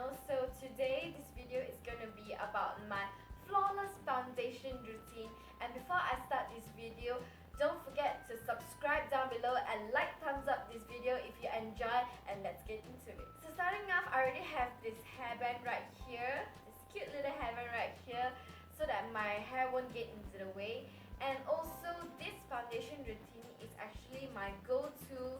channel. So today this video is going to be about my flawless foundation routine, and before I start this video, don't forget to subscribe down below and thumbs up this video if you enjoy, and let's get into it. So starting off, I already have this hairband right here, this cute little hairband right here, so that my hair won't get into the way. And also this foundation routine is actually my go-to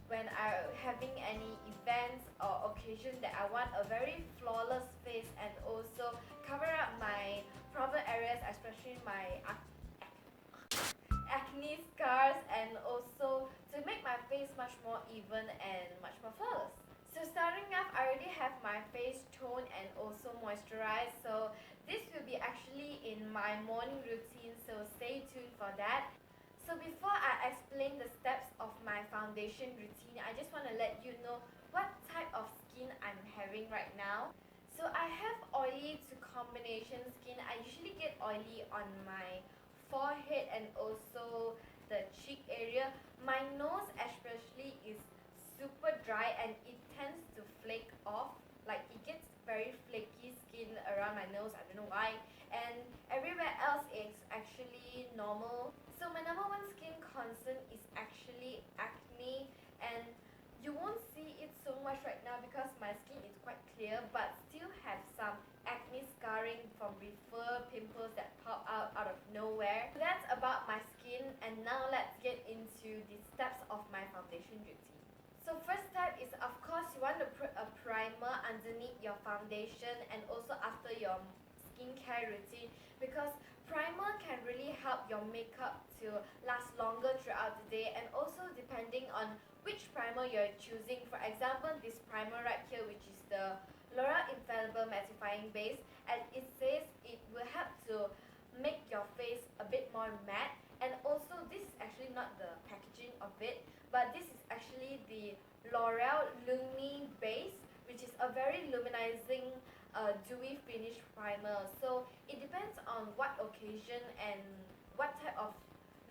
when I'm having any events or occasion that I want a very flawless face and also cover up my problem areas, especially my acne scars, and also to make my face much more even and much more flawless. So starting off, I already have my face toned and also moisturized, so this will be actually in my morning routine, so stay tuned for that. So before I explain the steps of my foundation routine, I just want to let you know what type of skin I'm having right now. So I have oily to combination skin. I usually get oily on my forehead and also the cheek area. My nose especially is super dry and it tends to flake off. Like, it gets very flaky skin around my nose, I don't know why, and everywhere else is actually normal. So my number one skin concern is actually acne, and you won't see it so much right now because my skin is quite clear, but still have some acne scarring from before, pimples that pop out of nowhere. So that's about my skin, and now let's get into the steps of my foundation routine. So first step is, of course, you want to put a primer underneath your foundation and also after your skincare routine, because primer can really help your makeup to last longer throughout the day, and also depending on which primer you're choosing. For example, this primer right here, which is the Loreal Infallible Mattifying base, and it says it will help to make your face a bit more matte. And also, this is actually not the packaging of it, but this is actually the L'Oreal Lumi base, which is a very luminizing dewy finish primer. So it depends on what occasion and what type of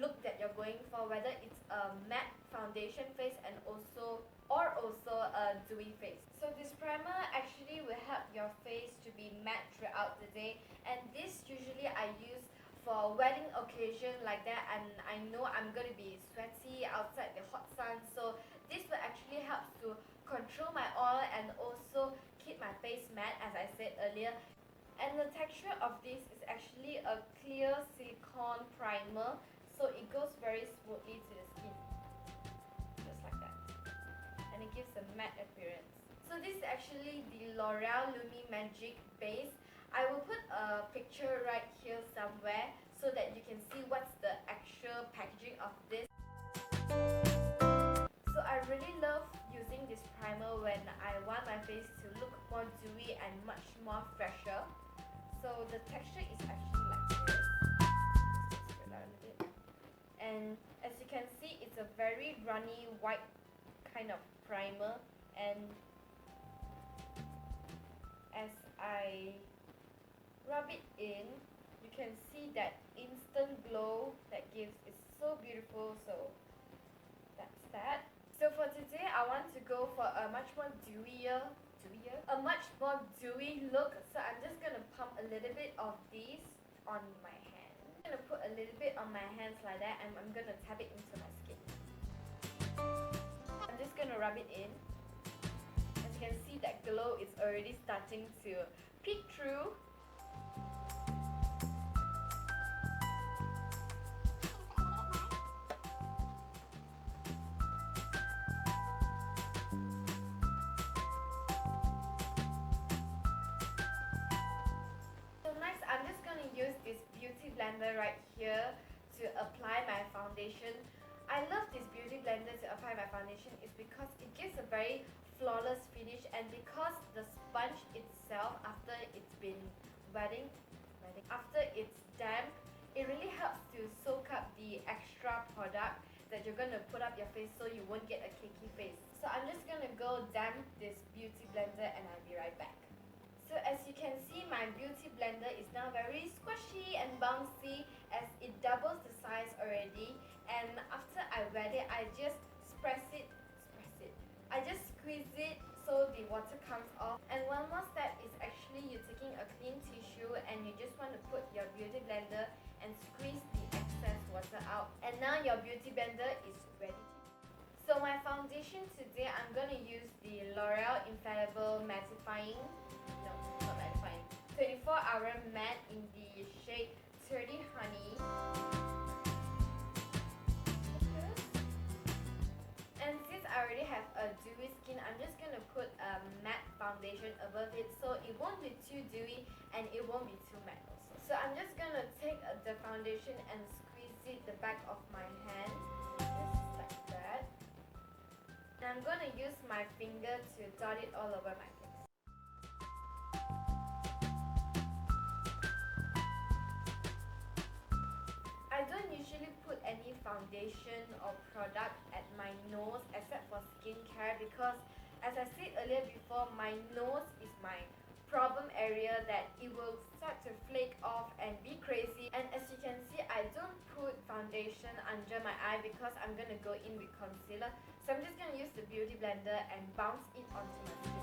look that you're going for, whether it's a matte foundation face and also a dewy face. So this primer actually will help your face to be matte throughout the day, and this usually I use for wedding occasion like that, and I know I'm going to be sweaty outside the hot sun, so this will actually help to control my oil and also keep my face matte, as I said earlier. And the texture of this is actually a clear silicone primer, so it goes very smoothly to the skin, just like that, and it gives a matte appearance. So this is actually the L'Oreal Lumi Magique base. I will put a picture right here somewhere so that you can see what's the actual packaging of this. So I really love using this primer when I want my face to look more dewy and much more fresher. So the texture is actually like this. Spread out a bit. And as you can see, it's a very runny white kind of primer, and as I rub it in, you can see that instant glow that gives is so beautiful. So that's that. So for today, I want to go for a much more dewy look. So I'm just gonna pump a little bit of this on my hand. I'm gonna put a little bit on my hands like that, and I'm gonna tap it into my skin. I'm just gonna rub it in. As you can see, that glow is already starting to peek through. I'm just going to use this beauty blender right here to apply my foundation. I love this beauty blender to apply my foundation is because it gives a very flawless finish, and because the sponge itself, after it's been after it's damp, it really helps to soak up the extra product that you're going to put up your face, so you won't get a cakey face. So I'm just going to go damp this beauty blender, and I'll be right back. So as you can see, my beauty blender is now very squishy and bouncy, as it doubles the size already. And after I wet it, I just squeeze it so the water comes off. And one more step is actually you taking a clean tissue and you just want to put your beauty blender and squeeze the excess water out. And now your beauty blender is ready. So my foundation today, I'm going to use the L'Oreal Infallible Mattifying, no, not Mattifying, 24-hour matte in the shade 30 Honey. And since I already have a dewy skin, I'm just going to put a matte foundation above it so it won't be too dewy and it won't be too matte also. So I'm just going to take the foundation and squeeze it the back of my hand, just like that. And I'm going to use my finger to dot it all over my face. I don't usually put any foundation or product at my nose except for skincare because, as I said earlier before, my nose is my problem area that it will start to flake off and be crazy. And as you can see, I don't put foundation under my eye because I'm going to go in with concealer. So I'm just going to use the beauty blender and bounce it onto my skin.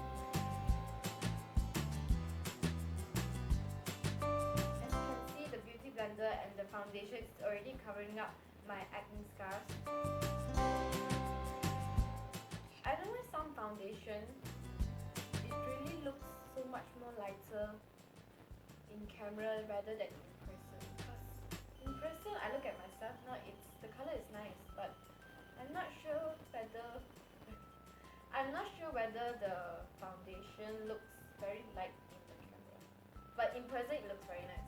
Blender and the foundation is already covering up my acne scars. I don't know, some foundation, it really looks so much more lighter in camera rather than in person. Because in person I look at myself now, the color is nice, but I'm not sure whether the foundation looks very light in the camera. But in person it looks very nice.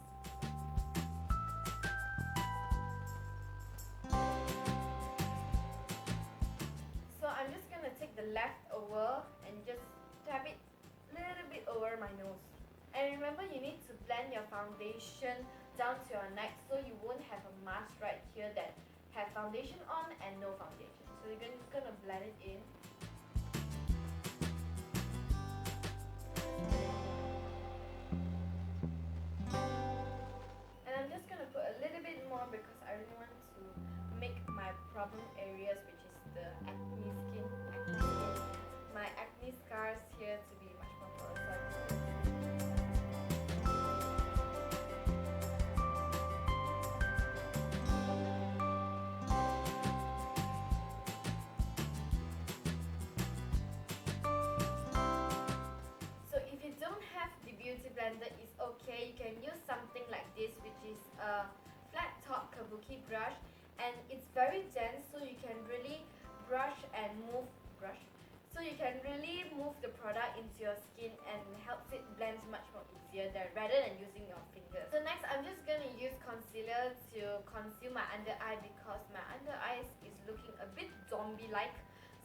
So I'm just going to take the leftover and just tap it a little bit over my nose. And remember, you need to blend your foundation down to your neck so you won't have a mask right here that have foundation on and no foundation. So you're just going to blend it in. And I'm just going to put a little bit more because I really want to make my problem areas, which is the acne skin, my acne scars here, to be much more fluorescent. So if you don't have the beauty blender, it's okay. You can use something like this, which is a flat top Kabuki brush. And it's very dense, so you can really move the product into your skin and helps it blend much more easier rather than using your fingers. So next, I'm just going to use concealer to conceal my under eye because my under eyes is looking a bit zombie-like.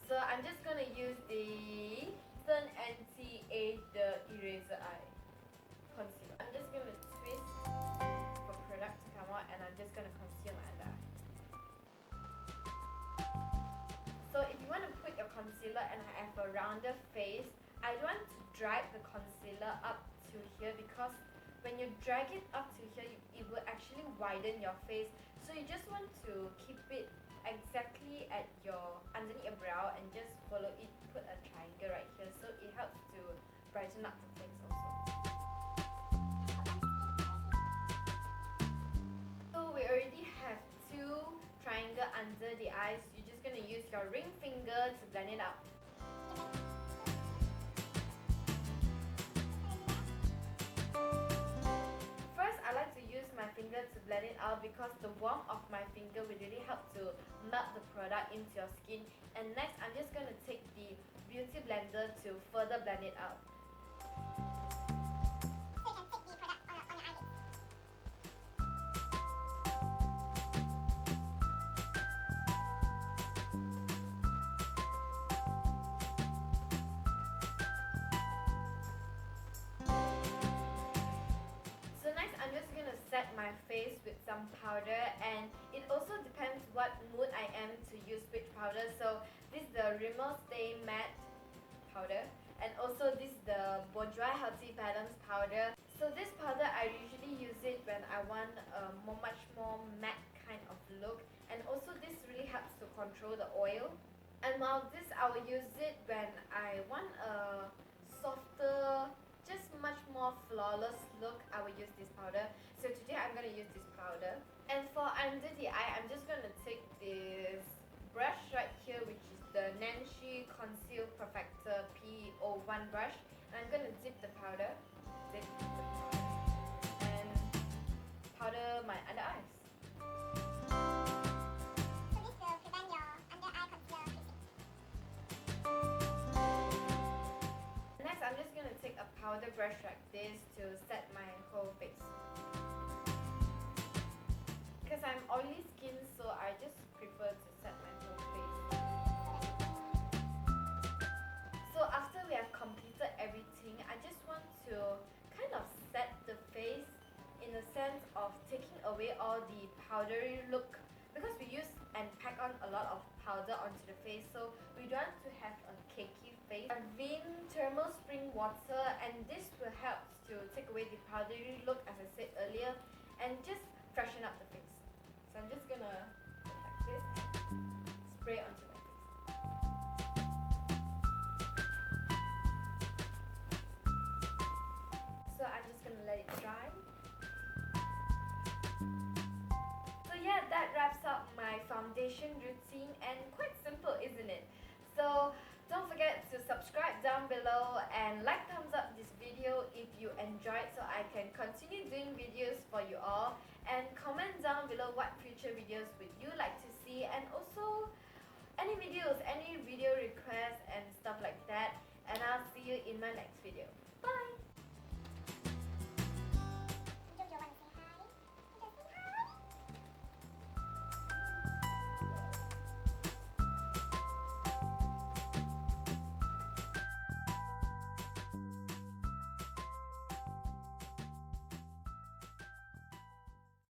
So I'm just going to use the Anti-Age Eraser Eye concealer. I'm just going to twist for product to come out, and I'm just going to conceal my under eye. So if you want to put your concealer and I have a rounder face, I don't want to drag the concealer up to here because when you drag it up to here, it will actually widen your face. So you just want to keep it exactly at underneath your brow and just follow it, put a triangle right here. So it helps to brighten up the face also. So we already have two triangle under the eyes. You're just going to use your ring finger to blend it out. First, I like to use my finger to blend it out because the warmth of my finger will really help to melt the product into your skin. And next, I'm just going to take the beauty blender to further blend it out. Set my face with some powder, and it also depends what mood I am to use which powder. So this is the Rimmel Stay Matte powder, and also this is the Bourjois Healthy Balance powder. So this powder I usually use it when I want a much more matte kind of look, and also this really helps to control the oil. And while this I will use it when I want a softer, just much more flawless look, I will use this powder. So today I'm going to use this powder. And for under the eye, I'm just going to take this brush right here, which is the Nanshy Conceal Perfector P01 brush. And I'm going to dip the powder. And powder my under eyes. I'm just going to take a powder brush like this to set my whole face. Because I'm oily skin, so I just prefer to set my whole face. So after we have completed everything, I just want to kind of set the face in the sense of taking away all the powdery look. Because we use and pack on a lot of powder onto the face, so we don't want to have a cakey face. Avene Thermal Spring Water, and this will help to take away the powdery look, as I said earlier, and just freshen up the face. So I'm just gonna put like this, spray onto my face. So I'm just gonna let it dry. So yeah, that wraps up my foundation routine, and quite simple, isn't it? So don't forget to subscribe down below and like thumbs up this video if you enjoyed, so I can continue doing videos for you all. And comment down below what future videos would you like to see, and also any videos, any video requests and stuff like that. And I'll see you in my next video.